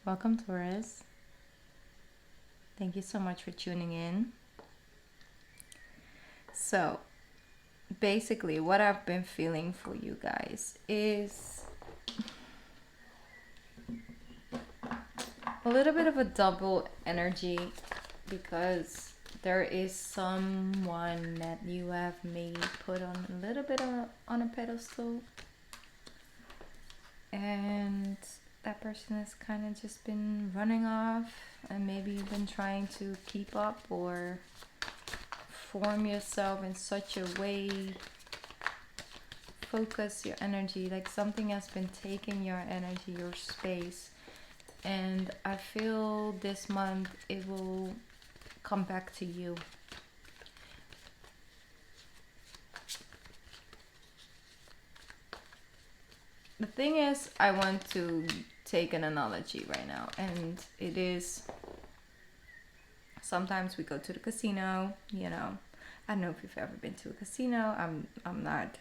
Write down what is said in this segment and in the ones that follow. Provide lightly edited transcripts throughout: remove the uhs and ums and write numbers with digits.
Welcome, Taurus. Thank you so much for tuning in. So, basically, what I've been feeling for you guys is a little bit of a double energy because there is someone that you have maybe put on a little bit on a pedestal, and that person has kind of just been running off, and maybe you've been trying to keep up or form yourself in such a way, focus your energy, like something has been taking your energy, your space. And I feel this month it will come back to you. The thing is, I want to take an analogy right now, and it is sometimes we go to the casino, I don't know if you've ever been to a casino. I'm not,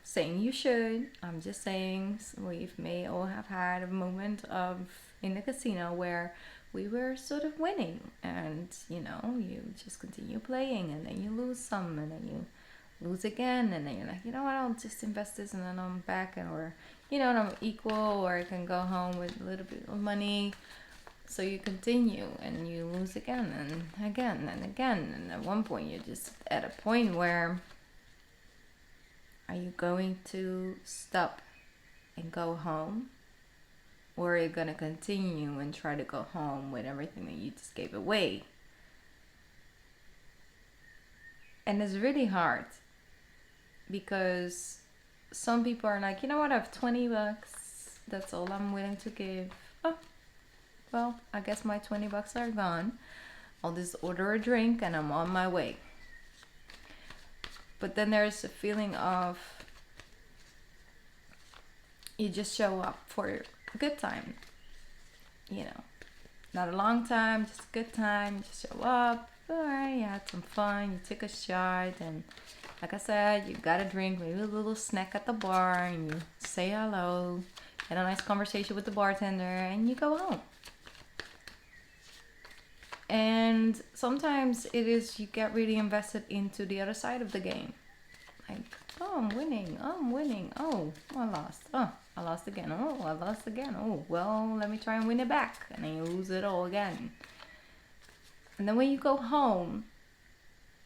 saying you should. I'm just saying we may all have had a moment of in the casino where we were sort of winning, and you just continue playing, and then you lose some, and then you lose again, and then you're like, you know what, I'll just invest this, and then I'm back, or I'm equal, or I can go home with a little bit of money. So you continue and you lose again and again and again, and at one point you're just at a point where, are you going to stop and go home, or are you going to continue and try to go home with everything that you just gave away? And it's really hard because some people are like, you know what, I have $20, that's all I'm willing to give. Oh, well, I guess my $20 are gone. I'll just order a drink and I'm on my way. But then there's a feeling of you just show up for a good time. Not a long time, just a good time. You just show up. Alright, you had some fun. You took a shot, and like I said, you got a drink, maybe a little snack at the bar, and you say hello, had a nice conversation with the bartender, and you go home. And sometimes it is you get really invested into the other side of the game. Like, oh, I'm winning. Oh, I lost. Oh, I lost again. Oh, I lost again. Oh, well, let me try and win it back. And then you lose it all again. And then when you go home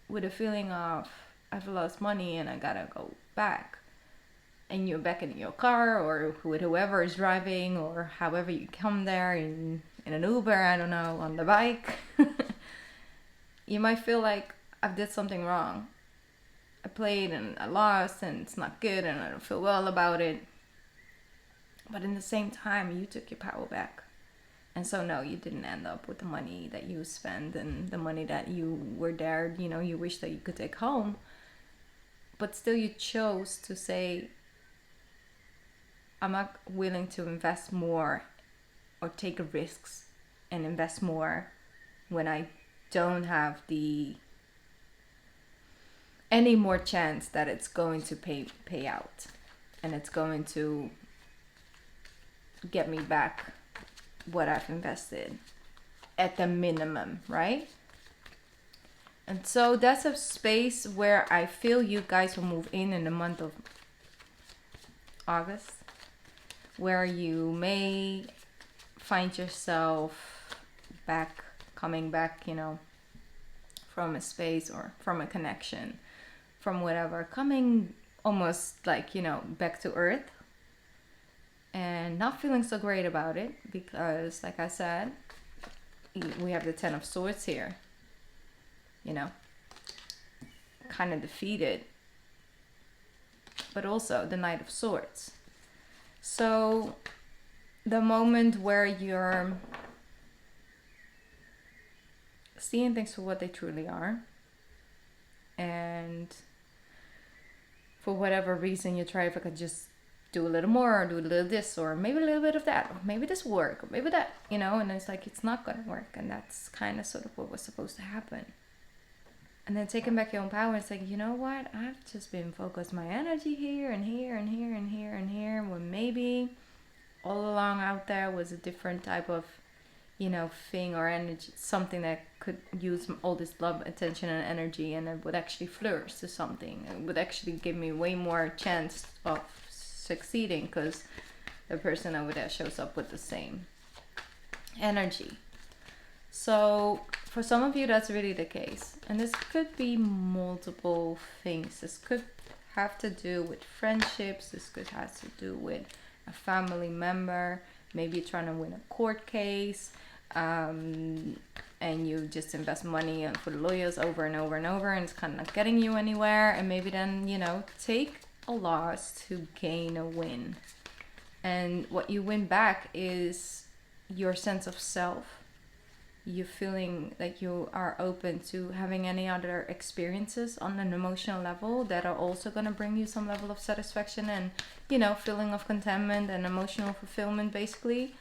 with a feeling of, I've lost money and I gotta go back, and you're back in your car or with whoever is driving, or however you come there in an Uber, I don't know, on the bike, you might feel like I did something wrong. I played and I lost and it's not good and I don't feel well about it. But in the same time, you took your power back. And so no, you didn't end up with the money that you spent and the money that you were there, you wish that you could take home. But still you chose to say, I'm not willing to invest more or take risks and invest more when I don't have any more chance that it's going to pay out and it's going to get me back what I've invested at the minimum, right? And so that's a space where I feel you guys will move in the month of August, where you may find yourself coming back, from a space or from a connection, from whatever, coming almost like, back to earth, and not feeling so great about it because, like I said, we have the Ten of Swords here, kind of defeated, but also the Knight of Swords. So the moment where you're seeing things for what they truly are, and for whatever reason you try, if I could just do a little more, or do a little this, or maybe a little bit of that, or maybe this work, or maybe that, and it's like it's not gonna work, and that's kind of sort of what was supposed to happen. And then taking back your own power, it's like, you know what, I've just been focused my energy here and here and here and here and here, when maybe all along out there was a different type of, you know, thing or energy, something that could use all this love, attention, and energy, and it would actually flourish to something. It would actually give me way more chance of succeeding, because the person over there shows up with the same energy. So for some of you, that's really the case. And this could be multiple things. This could have to do with friendships. This could have to do with a family member. Maybe you're trying to win a court case, and you just invest money for the lawyers over and over and over, and it's kind of not getting you anywhere. And maybe then, you know, take a loss to gain a win. And what you win back is your sense of self. You feeling like you are open to having any other experiences on an emotional level that are also going to bring you some level of satisfaction and, you know, feeling of contentment and emotional fulfillment, basically.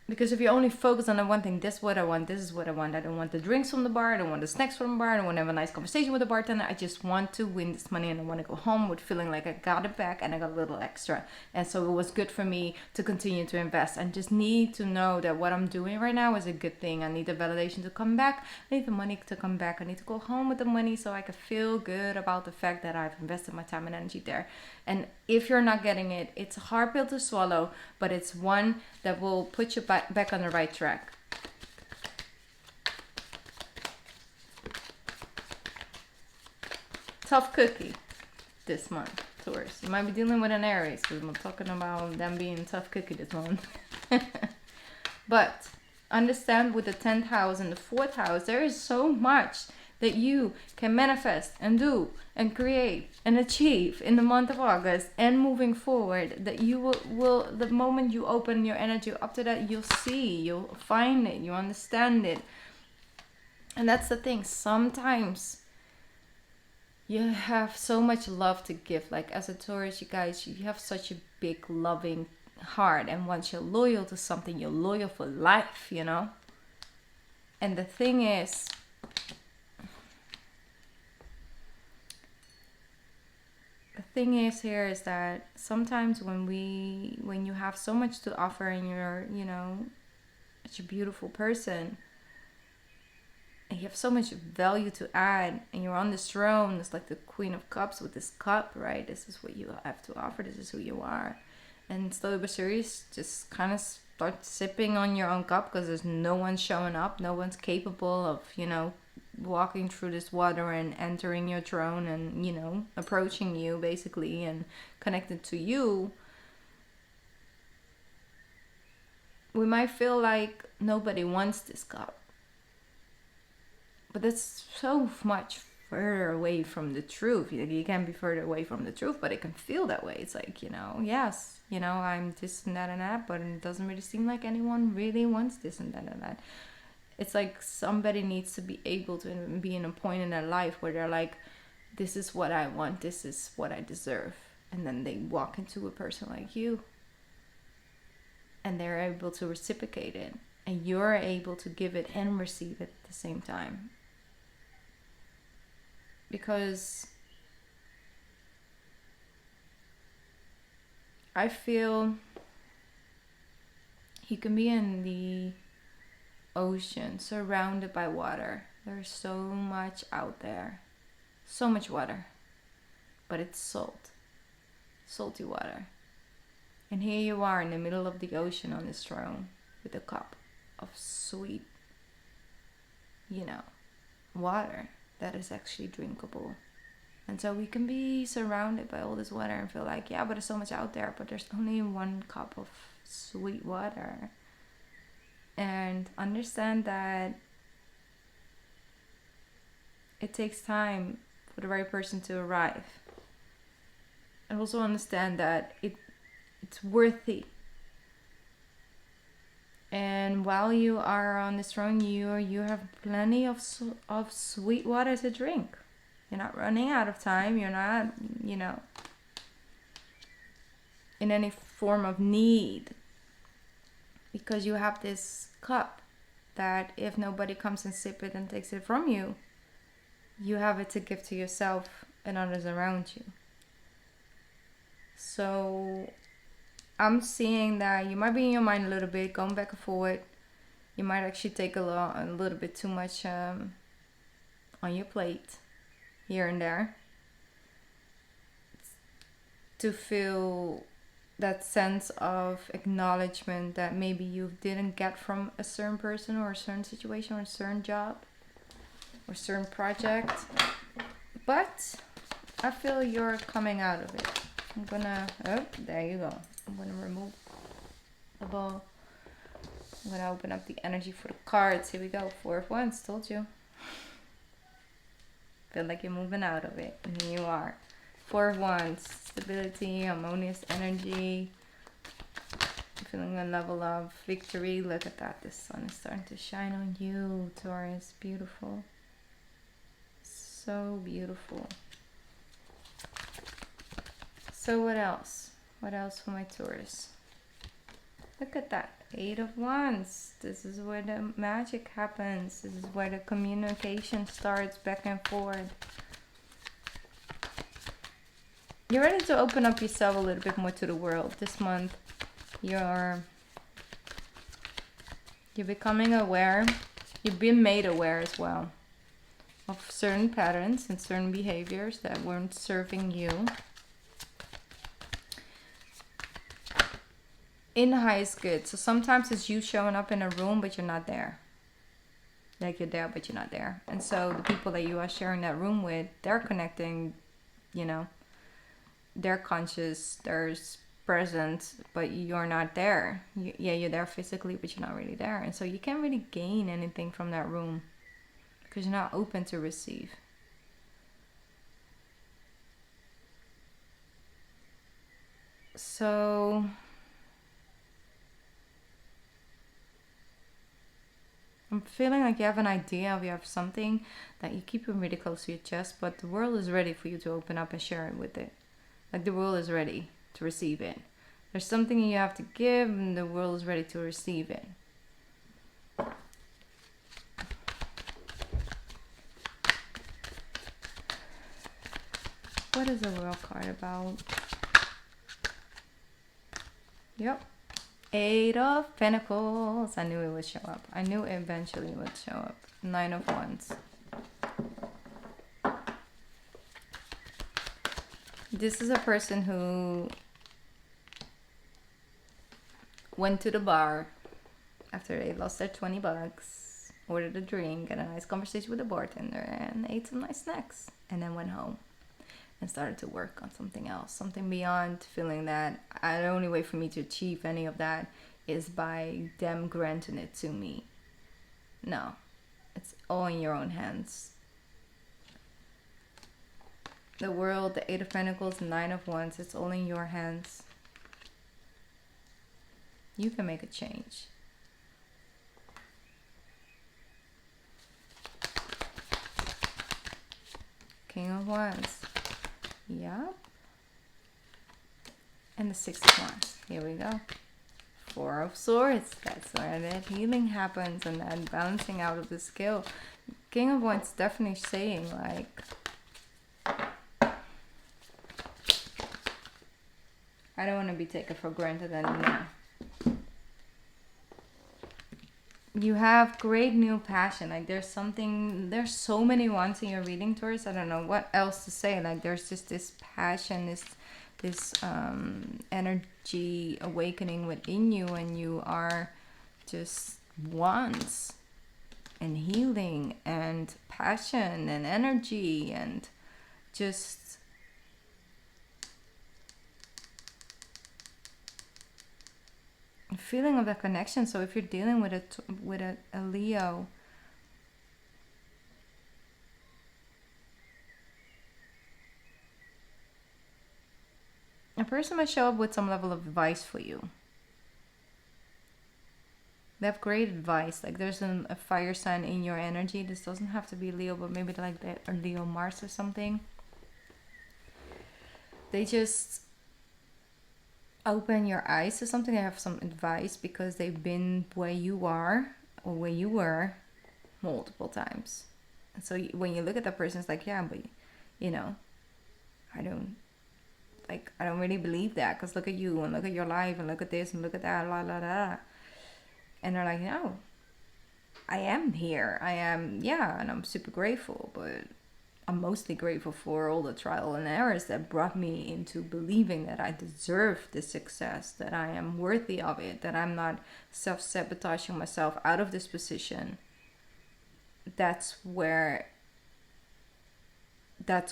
Because if you only focus on the one thing, this is what I want, this is what I want. I don't want the drinks from the bar, I don't want the snacks from the bar, I don't want to have a nice conversation with the bartender. I just want to win this money, and I want to go home with feeling like I got it back and I got a little extra. And so it was good for me to continue to invest. I just need to know that what I'm doing right now is a good thing. I need the validation to come back. I need the money to come back. I need to go home with the money so I can feel good about the fact that I've invested my time and energy there. And if you're not getting it, it's a hard pill to swallow, but it's one that will put you back on the right track. Tough cookie this month, Taurus. You might be dealing with an Aries, because I'm talking about them being tough cookie this month. But understand, with the 10th house and the 4th house, there is so much that you can manifest and do and create and achieve in the month of August and moving forward, that you will the moment you open your energy up to that, you'll see, you'll find it, you understand it. And that's the thing, sometimes you have so much love to give. Like as a Taurus, you guys, you have such a big loving heart, and once you're loyal to something, you're loyal for life, you know. And the thing is, here is that sometimes when you have so much to offer and you're, you know, such a beautiful person and you have so much value to add and you're on this throne, it's like the Queen of Cups with this cup, right? This is what you have to offer, this is who you are. And slowly but surely just kind of start sipping on your own cup, because there's no one showing up, no one's capable of, you know, walking through this water and entering your throne and, you know, approaching you basically and connected to you. We might feel like nobody wants this cup, but that's so much further away from the truth. You can be further away from the truth, but it can feel that way. It's like, you know, yes, you know, I'm this and that, but it doesn't really seem like anyone really wants this and that. It's like somebody needs to be able to be in a point in their life where they're like, this is what I want, this is what I deserve. And then they walk into a person like you and they're able to reciprocate it. And you're able to give it and receive it at the same time. Because I feel you can be in the ocean surrounded by water. There's so much out there, so much water, but it's salty water. And here you are in the middle of the ocean on this throne with a cup of sweet, you know, water that is actually drinkable. And so we can be surrounded by all this water and feel like, yeah, but there's so much out there, but there's only one cup of sweet water. And understand that it takes time for the right person to arrive. And also understand that it's worthy. And while you are on this throne, you have plenty of sweet water to drink. You're not running out of time. You're not, you know, in any form of need. Because you have this cup that if nobody comes and sip it and takes it from you, you have it to give to yourself and others around you. So I'm seeing that you might be in your mind a little bit, going back and forward. You might actually take a little bit too much on your plate here and there to feel that sense of acknowledgement that maybe you didn't get from a certain person or a certain situation or a certain job or a certain project. But I feel you're coming out of it. I'm gonna, oh, there you go. I'm gonna remove the ball. I'm gonna open up the energy for the cards. Here we go. 4 of Wands, told you. Feel like you're moving out of it. And here you are. 4 of Wands, stability, harmonious energy. Feeling a level of victory. Look at that. The sun is starting to shine on you, Taurus. Beautiful. So beautiful. So what else? What else for my Taurus? Look at that. 8 of Wands. This is where the magic happens. This is where the communication starts back and forth. You're ready to open up yourself a little bit more to the world this month. You're becoming aware. You've been made aware as well of certain patterns and certain behaviors that weren't serving you. In the highest good. So sometimes it's you showing up in a room, but you're not there. Like you're there, but you're not there. And so the people that you are sharing that room with, they're connecting, you know, they're conscious, they're present, but you're not there. You're there physically, but you're not really there. And so you can't really gain anything from that room because you're not open to receive. So I'm feeling like you have an idea, you have something that you keep really close to your chest, but the world is ready for you to open up and share it with it. Like the world is ready to receive it. There's something you have to give and the world is ready to receive it. What is the World card about? Yep. 8 of Pentacles. I knew it would show up. I knew it eventually would show up. 9 of Wands. This is a person who went to the bar after they lost their 20 bucks, ordered a drink and a nice conversation with the bartender and ate some nice snacks and then went home and started to work on something else, something beyond feeling that the only way for me to achieve any of that is by them granting it to me. No, it's all in your own hands. The world, the 8 of Pentacles, 9 of Wands, it's all in your hands. You can make a change. King of Wands. Yep. And the 6 of Wands. Here we go. 4 of Swords. That's where that healing happens and that balancing out of the scale. King of Wands definitely saying like, I don't want to be taken for granted anymore. You have great new passion. Like there's so many wands in your reading, Taurus. I don't know what else to say. Like there's just this passion, this energy awakening within you, and you are just wands and healing and passion and energy and just feeling of that connection. So if you're dealing with a Leo, a person might show up with some level of advice for you. They have great advice. Like there's a fire sign in your energy. This doesn't have to be Leo, but maybe like that or Leo Mars or something. They just open your eyes to something. They have some advice because they've been where you are or where you were multiple times. And so when you look at that person, it's like, yeah, but you know, I don't like, I don't really believe that, because look at you, and look at your life, and look at this, and look at that, la la la. And they're like, no, I am here. I am, yeah, and I'm super grateful, but I'm mostly grateful for all the trial and errors that brought me into believing that I deserve this success, that I am worthy of it, that I'm not self-sabotaging myself out of this position. That's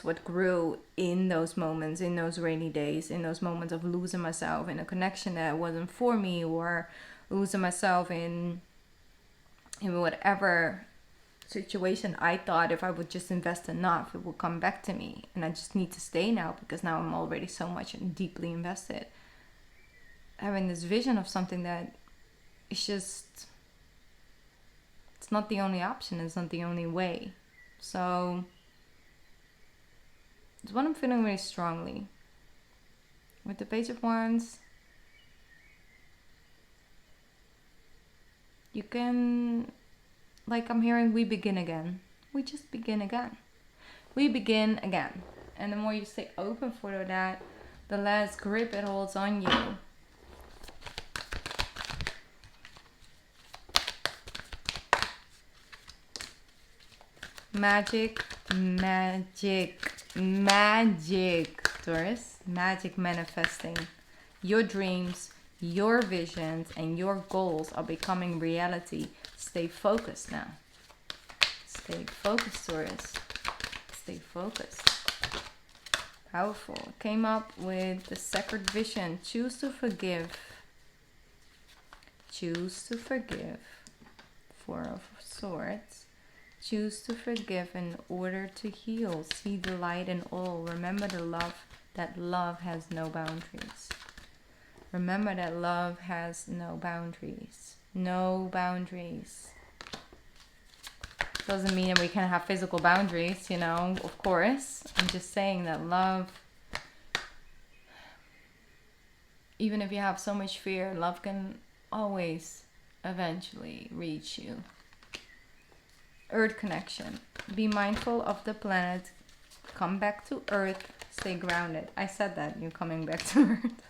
what grew in those moments, in those rainy days, in those moments of losing myself in a connection that wasn't for me, or losing myself in whatever situation I thought if I would just invest enough, it will come back to me. And I just need to stay now, because now I'm already so much and deeply invested. Having this vision of something that is just, it's not the only option, it's not the only way. So it's what I'm feeling really strongly. With the Page of Wands, you can, like I'm hearing, we begin again. We just begin again. We begin again. And the more you stay open for that, the less grip it holds on you. Magic, magic, magic, Taurus. Magic manifesting. Your dreams, your visions, and your goals are becoming reality. Stay focused now. Stay focused, Taurus. Stay focused. Powerful. Came up with the sacred vision. Choose to forgive. Choose to forgive. Four of Swords. Choose to forgive in order to heal. See the light in all. Remember that love has no boundaries. Remember that love has no boundaries. No boundaries. Doesn't mean that we can have physical boundaries, you know, of course. I'm just saying that love, even if you have so much fear, love can always eventually reach you. Earth connection. Be mindful of the planet. Come back to Earth. Stay grounded. I said that, you're coming back to Earth.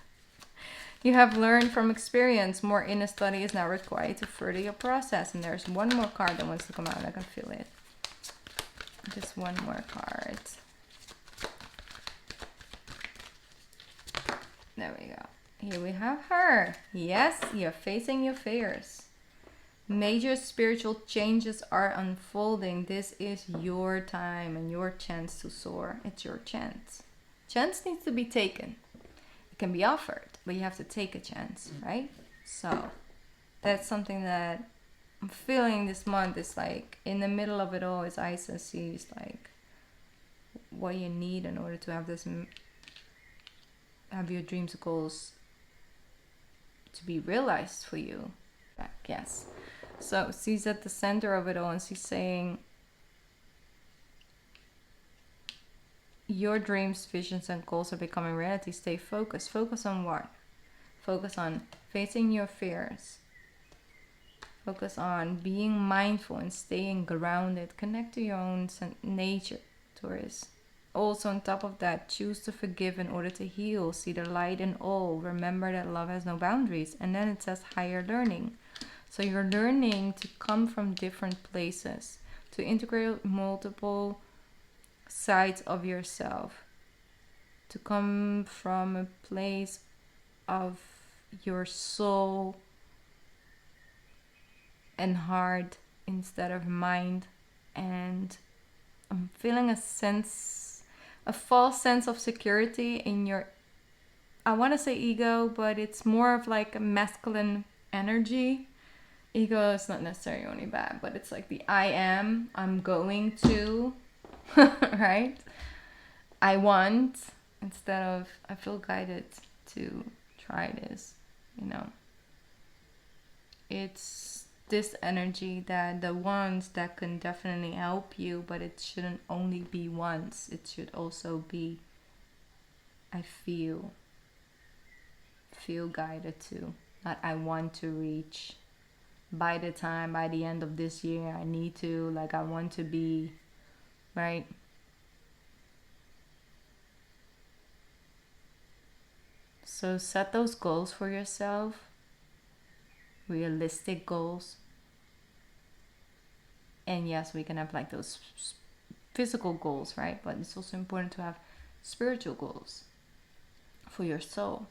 You have learned from experience. More inner study is now required to further your process. And there's one more card that wants to come out. I can feel it. Just one more card. There we go. Here we have her. Yes, you're facing your fears. Major spiritual changes are unfolding. This is your time and your chance to soar. It's your chance. Chance needs to be taken. It can be offered, but you have to take a chance, right? So that's something that I'm feeling this month. Is like in the middle of it all is eyes and sees, like what you need in order to have this, have your dreams and goals to be realized for you. Yes. So she's at the center of it all, and she's saying your dreams, visions, and goals are becoming reality. Stay focused. Focus on what? Focus on facing your fears. Focus on being mindful and staying grounded. Connect to your own nature, Taurus. Also, on top of that, choose to forgive in order to heal. See the light in all. Remember that love has no boundaries. And then it says higher learning. So you're learning to come from different places, to integrate multiple sides of yourself, to come from a place of your soul and heart instead of mind. And I'm feeling a false sense of security in your, I want to say ego, but it's more of like a masculine energy. Ego is not necessarily only bad, but it's like the I'm going to, right? I want, instead of I feel guided to try this, you know. It's this energy that the ones that can definitely help you, but it shouldn't only be once. It should also be, I feel guided to, not I want to reach. By the end of this year, I need to, like, I want to be, right? So set those goals for yourself, realistic goals. And yes, we can have like those physical goals, right? But it's also important to have spiritual goals for your soul.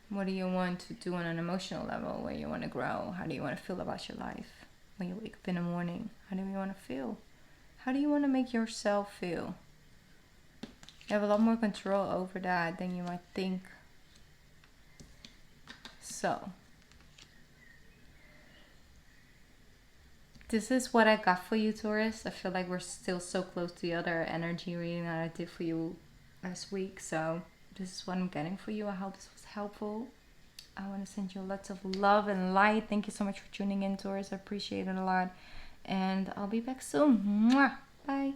What do you want to do on an emotional level? Where you want to grow? How do you want to feel about your life? When you wake up in the morning, how do you want to feel? How do you want to make yourself feel? You have a lot more control over that than you might think. So, this is what I got for you, Taurus. I feel like we're still so close to the other energy reading that I did for you last week. So, this is what I'm getting for you. I hope this was helpful. I want to send you lots of love and light. Thank you so much for tuning in, Taurus. I appreciate it a lot. And I'll be back soon. Mwah! Bye.